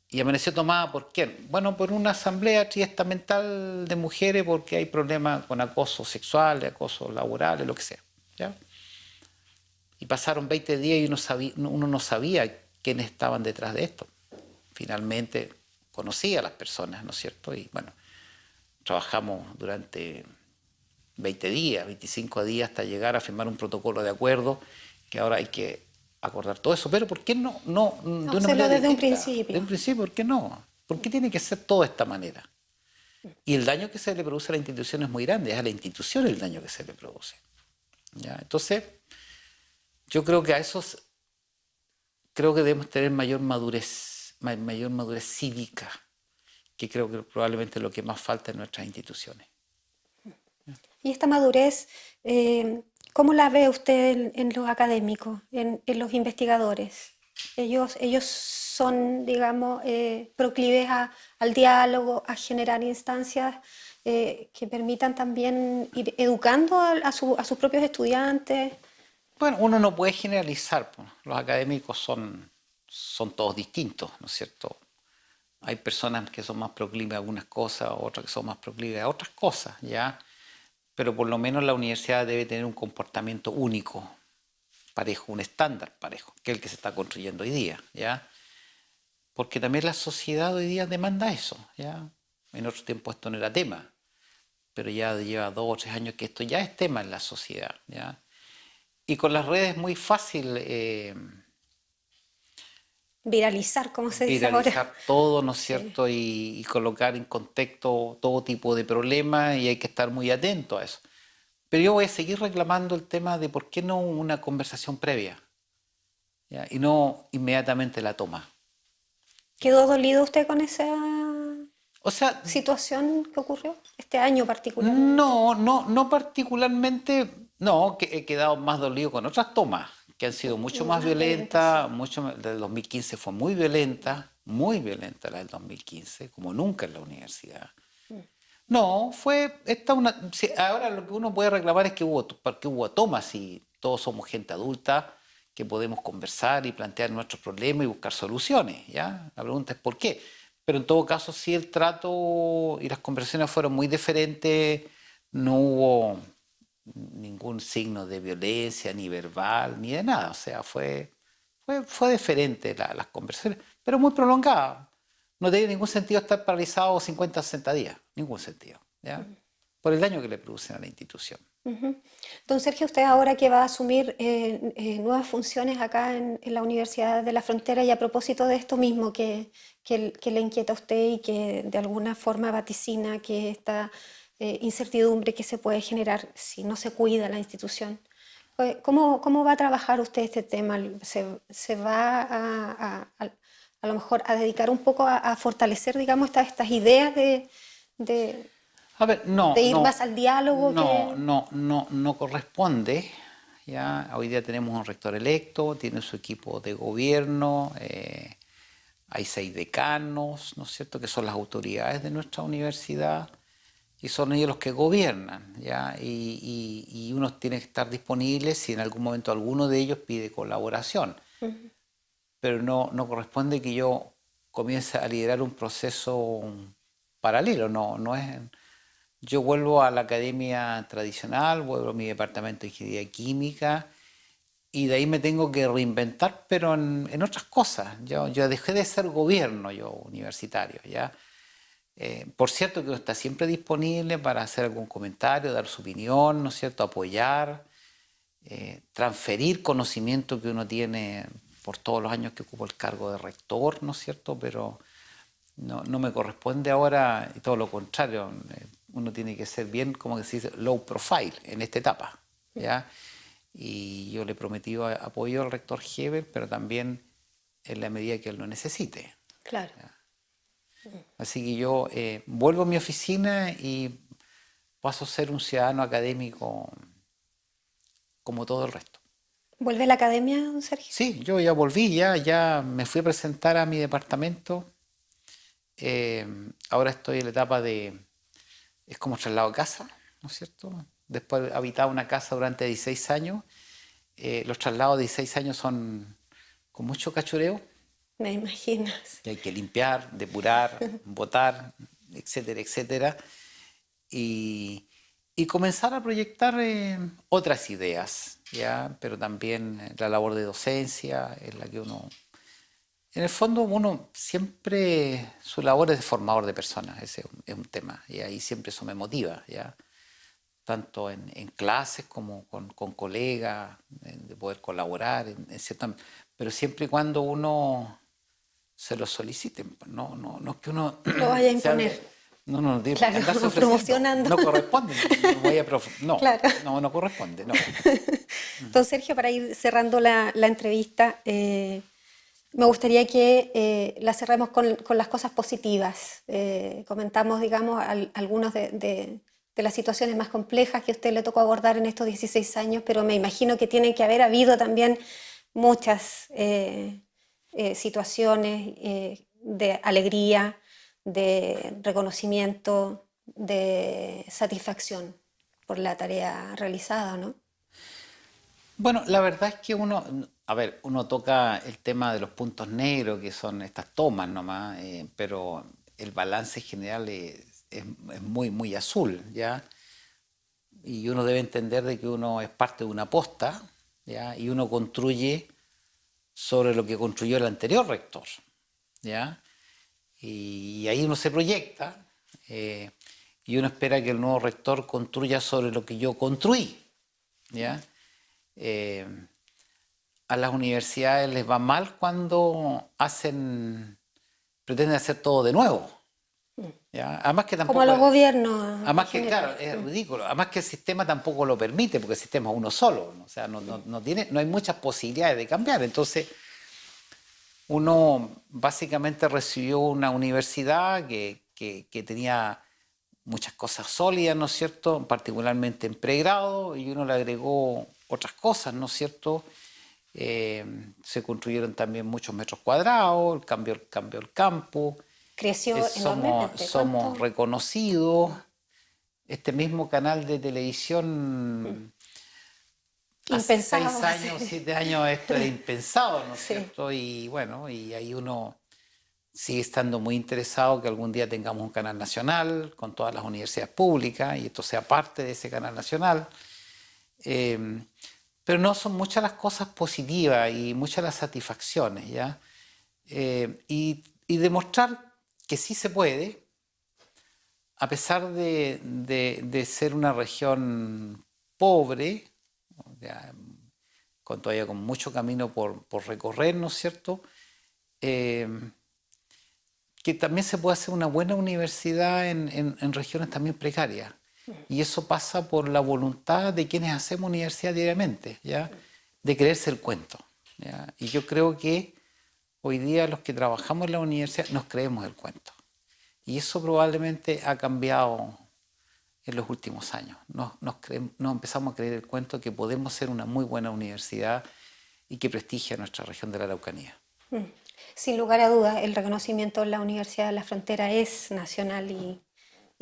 ¿Y amaneció tomada por quién? Bueno, por una asamblea triestamental de mujeres porque hay problemas con acoso sexual, acoso laboral, lo que sea. ¿Ya? Y pasaron 20 días y uno no sabía quiénes estaban detrás de esto. Finalmente conocía a las personas, ¿no es cierto? Y bueno, trabajamos durante 20 días, 25 días hasta llegar a firmar un protocolo de acuerdo, que ahora hay que acordar todo eso. Pero ¿por qué no de una Hacerlo manera desde un distinta? De principio. un principio, ¿por qué no? ¿Por qué tiene que ser todo de esta manera? Y el daño que se le produce a la institución es muy grande, es a la institución el daño que se le produce. ¿Ya? Entonces, yo creo que a esos, creo que debemos tener mayor madurez cívica, que creo que probablemente es lo que más falta en nuestras instituciones. Y esta madurez, ¿cómo la ve usted en los académicos, en los investigadores? Ellos son, digamos, proclives al diálogo, a generar instancias que permitan también ir educando a sus propios estudiantes. Bueno, uno no puede generalizar, pues. Los académicos son todos distintos, ¿no es cierto? Hay personas que son más proclives a algunas cosas, otras que son más proclives a otras cosas, ¿ya? Pero por lo menos la universidad debe tener un comportamiento único, parejo, un estándar parejo, que es el que se está construyendo hoy día, ¿ya? Porque también la sociedad hoy día demanda eso, ¿ya? En otro tiempo esto no era tema, pero ya lleva 2 o 3 años que esto ya es tema en la sociedad, ¿ya? Y con las redes es muy fácil Viralizar, como se dice ahora. viralizar todo, ¿no es Sí. cierto? Y colocar en contexto todo tipo de problemas y hay que estar muy atento a eso. Pero yo voy a seguir reclamando el tema de por qué no una conversación previa, ¿ya? Y no inmediatamente la toma. ¿Quedó dolido usted con esa O sea, situación que ocurrió este año particularmente? no particularmente, no, que he quedado más dolido con otras tomas, que han sido mucho más Más violentas, sí. violentas, la del 2015 fue muy violenta la del 2015, como nunca en la universidad. No, fue esta una. Sí, ahora lo que uno puede reclamar es porque hubo tomas y todos somos gente adulta que podemos conversar y plantear nuestros problemas y buscar soluciones, ¿ya? La pregunta es por qué. Pero en todo caso, sí el trato y las conversaciones fueron muy diferentes, no hubo ningún signo de violencia, ni verbal, ni de nada. O sea, fue diferente las conversaciones, pero muy prolongada. No tiene ningún sentido estar paralizado 50 o 60 días, ningún sentido, ¿ya? Por el daño que le producen a la institución. Ujú. Don Sergio, usted ahora que va a asumir nuevas funciones acá en la Universidad de la Frontera y a propósito de esto mismo que le inquieta a usted y que de alguna forma vaticina que esta incertidumbre que se puede generar si no se cuida la institución. ¿Cómo va a trabajar usted este tema? ¿Se va a lo mejor a dedicar un poco a fortalecer, digamos, estas ideas de, A ver, de ir más al diálogo que... no corresponde. ¿Ya? Hoy día tenemos un rector electo, tiene su equipo de gobierno, hay 6 decanos, ¿no es cierto?, que son las autoridades de nuestra universidad y son ellos los que gobiernan, ¿ya? Y uno tiene que estar disponible si en algún momento alguno de ellos pide colaboración. Pero no corresponde que yo comience a liderar un proceso paralelo, no es. Yo vuelvo a la academia tradicional, vuelvo a mi departamento de ingeniería química y de ahí me tengo que reinventar, pero en otras cosas. Yo dejé de ser gobierno yo universitario, ¿ya? Por cierto que uno está siempre disponible para hacer algún comentario, dar su opinión, ¿no es cierto?, apoyar, transferir conocimiento que uno tiene por todos los años que ocupo el cargo de rector, ¿no es cierto?, pero no me corresponde ahora, y todo lo contrario, uno tiene que ser bien, como que se dice, low profile en esta etapa, ¿ya? Y yo le he prometido apoyo al rector Heber, pero también en la medida que él lo necesite. Claro. Así que yo vuelvo a mi oficina y paso a ser un ciudadano académico como todo el resto. ¿Vuelve a la academia, don Sergio? Sí, yo ya volví, ya me fui a presentar a mi departamento. Ahora estoy en la etapa es como traslado a casa, ¿no es cierto? Después de habitar una casa durante 16 años, los traslados de 16 años son con mucho cachureo, Me imagino. que hay que limpiar, depurar, botar, etcétera, etcétera, y, y comenzar a proyectar otras ideas, ¿ya? Pero también la labor de docencia, en la que uno En el fondo uno siempre, su labor es de formador de personas, ese es un tema, y ahí siempre eso me motiva, ¿ya? Tanto en clases como con colegas, de poder colaborar, pero siempre y cuando uno se lo soliciten, pues, no es que uno Lo vaya a se ande, imponer. no tiene por qué Claro, andarse ofreciendo, promocionando. no corresponde, no voy a Claro. no corresponde, no. Entonces, Sergio, para ir cerrando la entrevista, me gustaría que la cerremos con las cosas positivas. Comentamos, digamos, algunas de las situaciones más complejas que a usted le tocó abordar en estos 16 años, pero me imagino que tiene que haber habido también muchas situaciones de alegría, de reconocimiento, de satisfacción por la tarea realizada, ¿no? Bueno, la verdad es que uno, a ver, uno toca el tema de los puntos negros, que son estas tomas nomás, pero el balance general es muy azul, ¿ya? Y uno debe entender de que uno es parte de una posta, ¿ya? Y uno construye sobre lo que construyó el anterior rector, ¿ya? Y ahí uno se proyecta, eh, y uno espera que el nuevo rector construya sobre lo que yo construí, ¿ya? Eh, a las universidades les va mal cuando pretenden hacer todo de nuevo, ¿ya? Además que Como a tampoco, los gobiernos en además que general. claro, es ridículo, además que el sistema tampoco lo permite, porque el sistema es uno solo, ¿no? O sea, no hay muchas posibilidades de cambiar. Entonces, uno básicamente recibió una universidad que tenía muchas cosas sólidas, ¿no es cierto? Particularmente en pregrado, y uno le agregó otras cosas, ¿no es cierto? Se construyeron también muchos metros cuadrados, cambió el campo, Creció enormemente. somos ¿Cuánto? reconocidos. Este mismo canal de televisión hace Impensado. 6 años, 7 años, esto era impensado, ¿no es Sí. cierto? Y bueno, y ahí uno sigue estando muy interesado que algún día tengamos un canal nacional con todas las universidades públicas y esto sea parte de ese canal nacional. Eh, pero no son muchas las cosas positivas y muchas las satisfacciones, ¿ya? Y demostrar que sí se puede, a pesar de ser una región pobre, ya, todavía con mucho camino por recorrer, ¿no es cierto? Eh, que también se puede hacer una buena universidad en regiones también precarias. Y eso pasa por la voluntad de quienes hacemos universidad diariamente, ¿ya? De creerse el cuento, ¿ya? Y yo creo que hoy día los que trabajamos en la universidad nos creemos el cuento. Y eso probablemente ha cambiado en los últimos años. Nos empezamos a creer el cuento que podemos ser una muy buena universidad y que prestigia nuestra región de la Araucanía. Sin lugar a dudas, el reconocimiento en la Universidad de la Frontera es nacional y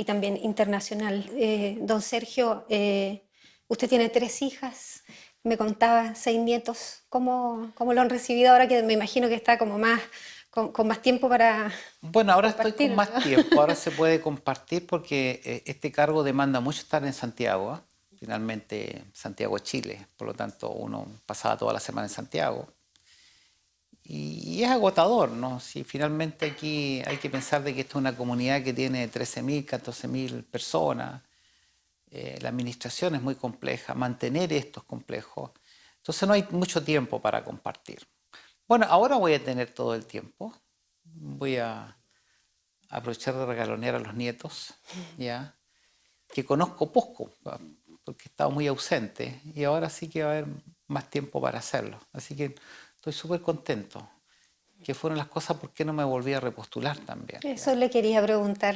también internacional. Don Sergio, usted tiene 3 hijas, me contaba 6 nietos. ¿Cómo lo han recibido ahora que me imagino que está como más, con más tiempo para Bueno, ahora estoy con compartir, más ¿no? tiempo, ahora se puede compartir porque este cargo demanda mucho estar en Santiago, ¿eh? Finalmente Santiago es Chile, por lo tanto uno pasaba toda la semana en Santiago y es agotador, ¿no? Si finalmente aquí hay que pensar de que esta es una comunidad que tiene 13.000, 14.000 personas, la administración es muy compleja, mantener esto es complejo, entonces no hay mucho tiempo para compartir. Bueno, ahora voy a tener todo el tiempo, voy a aprovechar de regalonear a los nietos, ¿ya? Que conozco poco, porque he estado muy ausente y ahora sí que va a haber más tiempo para hacerlo. Así que estoy súper contento. Que fueron las cosas, ¿por qué no me volví a repostular también? Eso ¿Ya? le quería preguntar.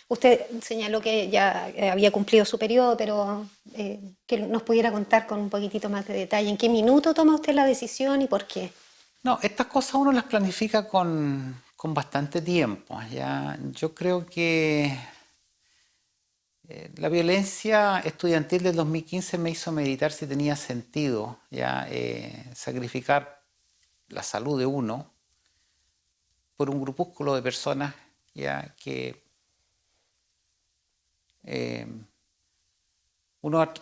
Usted señaló que ya había cumplido su periodo, pero que nos pudiera contar con un poquitito más de detalle. ¿En qué minuto toma usted la decisión y por qué? No, estas cosas uno las planifica con bastante tiempo. ¿Ya? Yo creo que la violencia estudiantil del 2015 me hizo meditar si tenía sentido, ¿ya? Sacrificar la salud de uno por un grupúsculo de personas, ya que eh,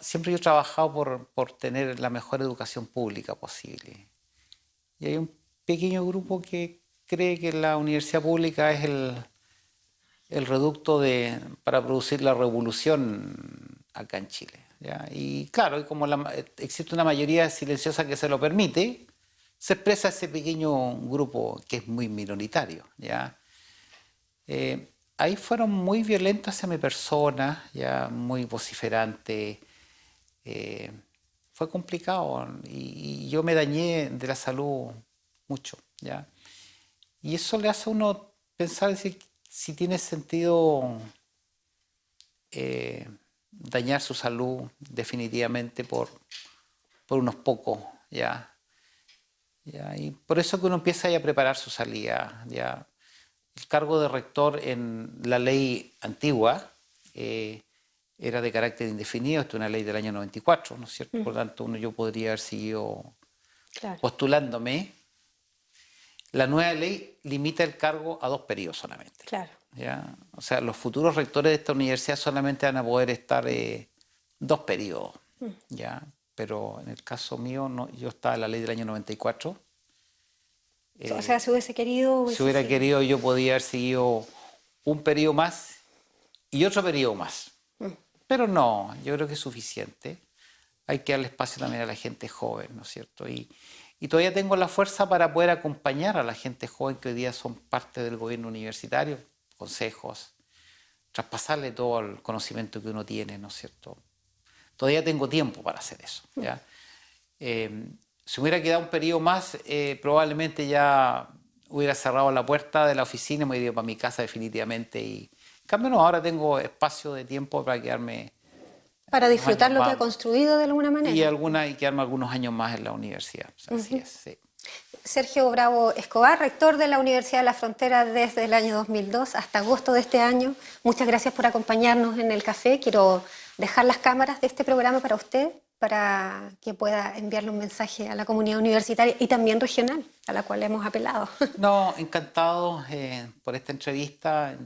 siempre yo he trabajado por tener la mejor educación pública posible. Y hay pequeño grupo que cree que la universidad pública es el reducto para producir la revolución acá en Chile, ¿ya? Y claro, y como existe una mayoría silenciosa que se lo permite, se expresa ese pequeño grupo que es muy minoritario, ¿ya? Ahí fueron muy violentos hacia mi persona, ya muy vociferante. Fue complicado y yo me dañé de la salud mucho, ¿ya? Y eso le hace a uno pensar si tiene sentido dañar su salud definitivamente por unos pocos, ¿ya? Y por eso que uno empieza ya a preparar su salida, ¿ya? El cargo de rector en la ley antigua era de carácter indefinido, esto es una ley del año 94, ¿no es cierto? Por lo tanto, yo podría haber seguido postulándome. La nueva ley limita el cargo a 2 periodos solamente. Claro. ¿Ya? O sea, los futuros rectores de esta universidad solamente van a poder estar 2 periodos, ¿ya? Pero en el caso mío, no, yo estaba en la ley del año 94. O sea, si hubiese querido... Si hubiera querido, yo podía haber seguido un periodo más y otro periodo más. Pero no, yo creo que es suficiente. Hay que darle espacio también a la gente joven, ¿no es cierto? Y todavía tengo la fuerza para poder acompañar a la gente joven que hoy día son parte del gobierno universitario, consejos, traspasarle todo el conocimiento que uno tiene, ¿no es cierto? Todavía tengo tiempo para hacer eso, ¿ya? Si hubiera quedado un periodo más, probablemente ya hubiera cerrado la puerta de la oficina y me hubiera ido para mi casa definitivamente. Y en cambio no, ahora tengo espacio de tiempo para quedarme... Para disfrutar lo que ha construido de alguna manera. Y quedarme algunos años más en la universidad. Así es, sí. Sergio Bravo Escobar, rector de la Universidad de la Frontera desde el año 2002 hasta agosto de este año. Muchas gracias por acompañarnos en el café. Quiero dejar las cámaras de este programa para usted, para que pueda enviarle un mensaje a la comunidad universitaria y también regional, a la cual hemos apelado. No, encantado por esta entrevista.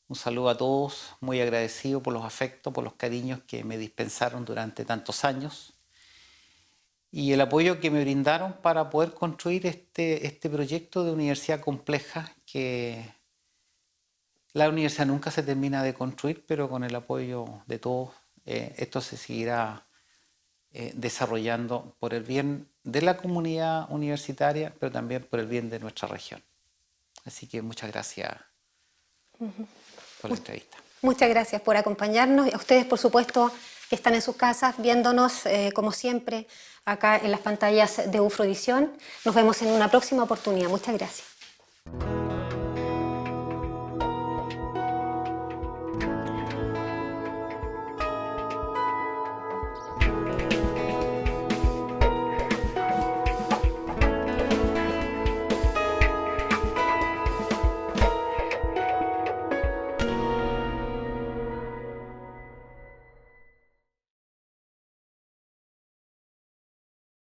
Un saludo a todos, muy agradecido por los afectos, por los cariños que me dispensaron durante tantos años y el apoyo que me brindaron para poder construir este proyecto de universidad compleja que la universidad nunca se termina de construir, pero con el apoyo de todos esto se seguirá desarrollando por el bien de la comunidad universitaria, pero también por el bien de nuestra región. Así que muchas gracias por la entrevista. Muchas gracias por acompañarnos. Y a ustedes, por supuesto, que están en sus casas viéndonos, como siempre, acá en las pantallas de UFROvisión. Nos vemos en una próxima oportunidad. Muchas gracias.